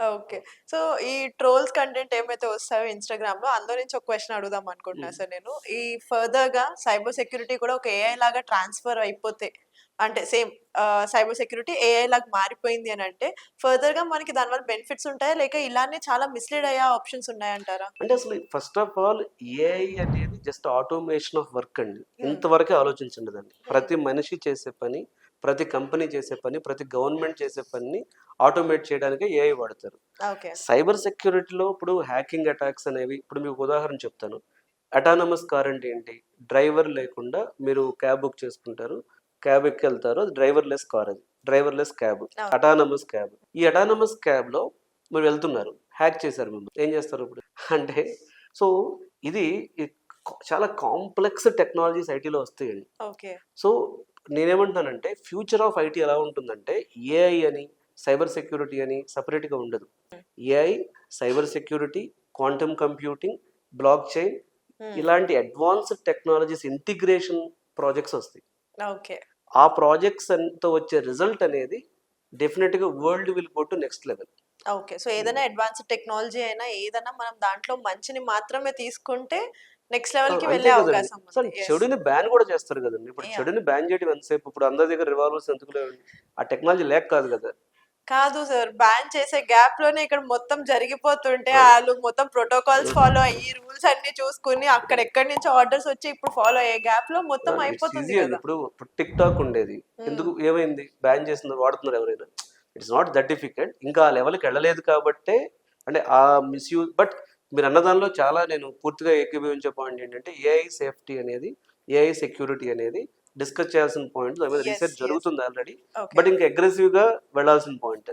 Okay. So, ఈ trolls content ఏమైతే వస్తాయో ఇన్‌స్టాగ్రామ్‌లో అందులో నుంచి ఒక క్వెషన్ అడుగుదాం అనుకుంటున్నా హ్మ్. సార్ నేను. ఈ ఫర్దర్‌గా సైబర్ సెక్యూరిటీ కూడా ఒక ఏఐ లాగా ట్రాన్స్‌ఫర్ అయిపోతే అంటే సేమ్ సైబర్ సెక్యూరిటీ ఏఐ లాగా మారిపోయింది అనంటే ఫర్దర్‌గా మనకి దానివల్ల బెనిఫిట్స్ ఉంటాయా? లేక ఇలానే చాలా మిస్‌లీడ్ అయ్యే ఆప్షన్స్ ఉన్నాయంటారా? అంటే అసలు ఫస్ట్ ఆఫ్ ఆల్ ఏఐ అనేది జస్ట్ ఆటోమేషన్ ఆఫ్ వర్క్ అండి. హ్మ్. ఇంతవరకే ఆలోచించండి దాన్ని. హ్మ్. ప్రతి మనిషి చేసే పని, ప్రతి కంపెనీ చేసే పని, ప్రతి గవర్నమెంట్ చేసే పనిని ఆటోమేట్ చేయడానికే ఏఐ వాడతారు. ఓకే. సైబర్ సెక్యూరిటీలో ఇప్పుడు హ్యాకింగ్ అటాక్స్ అనేవి ఇప్పుడు మీకు ఉదాహరణ చెప్తాను. అటానమస్ కార్ అంటే ఏంటి? డ్రైవర్ లేకుండా మీరు క్యాబ్ బుక్ చేసుకుంటారు. క్యాబ్ ఎక్కెళ్తారు. అది డ్రైవర్‌లెస్ కార్ అది. Driverless cab. అవును. Autonomous cab. ఈ అటానమస్ క్యాబ్‌లో మీరు వెళ్తున్నారు. హ్యాక్ చేశారు మిమ్మల్ని. ఏం చేస్తారు ఇప్పుడు? అంటే సో, ఇది ఇ చాలా కాంప్లెక్స్ టెక్నాలజీస్ ఐటీలో వస్తాయండి. ఓకే. సో, నేనేమంటున్నానంటే ఫ్యూచర్ ఆఫ్ ఐటీ ఎలా ఉంటుందంటే ఏఐ అని, సైబర్ సెక్యూరిటీ అని సెపరేట్‌గా ఉండదు. AI, cyber security, quantum computing, block chain హ్మ్. ఇలాంటి అడ్వాన్స్డ్ టెక్నాలజీస్ ఇంటిగ్రేషన్ ప్రాజెక్ట్స్ వస్తాయి. ఓకే. ఆ ప్రాజెక్ట్స్ తో వచ్చే రిజల్ట్ అనేది డెఫినెట్‌గా world will go to next level. Okay. So, ఏదైనా అడ్వాన్స్‌డ్ టెక్నాలజీ అయినా ఏదన్నా మనం దాంట్లో మంచిని మాత్రమే తీసుకుంటే నెక్స్ట్ లెవెల్‌కి అంతే వెళ్ళే కదండీ. అవకాశం అసలు ఉంది. యెస్. చెడుని బ్యాన్ కూడా చేస్తారు కదండీ. ఇప్పుడు యాహ్! చెడుని బ్యాన్ చేయడం ఎంతసేపు? ఇప్పుడు అందరి దగ్గర రివాల్వర్స్ ఎందుకు లేవండి? ఆ టెక్నాలజీ లేక కాదు కదా! కాదు సార్. బ్యాన్ చేసే గ్యాప్‌లోనే ఇక్కడ మొత్తం జరిగిపోతుంటే, ఆ! ఆళ్ళు మొత్తం ప్రోటోకాల్స్ హ్మ్. ఫాలో అయ్యి, రూల్స్ అన్నీ చూసుకొని, అక్కడ ఎక్కడి నుంచో ఆర్డర్స్ వచ్చి ఇప్పుడు ఫాలో అయ్యే గ్యాప్‌లో మొత్తం ఇట్స్ అయిపోతుంది ఈజీ అండి. గదా! ఇప్పుడు టిక్ టాక్ ఉండేది. హ్మ్. ఎందుకు ఏమైంది? బ్యాన్ చేసింది వాడుతున్నారు ఎవరైనా. It's not that difficult. ఇంకా ఆ లెవెల్‌కి వెళ్ళలేదు కాబట్టే అంటే ఆ మిస్‌యూజ్ బట్ మీరన్న దానిలో చాలా నేను పూర్తిగా ఏకీభవించే పాయింట్ ఏంటంటే ఏఐ సేఫ్టీ అనేది, ఏఐ సెక్యూరిటీ అనేది డిస్కస్ చేయాల్సిన పాయింట్. దాని మీద యెస్. Research yes. జరుగుతుంది ఆల్రెడీ. ఓకే. బట్ ఇంకా అగ్రెసివ్‌గా వెళ్ళాల్సిన పాయింట్ అది.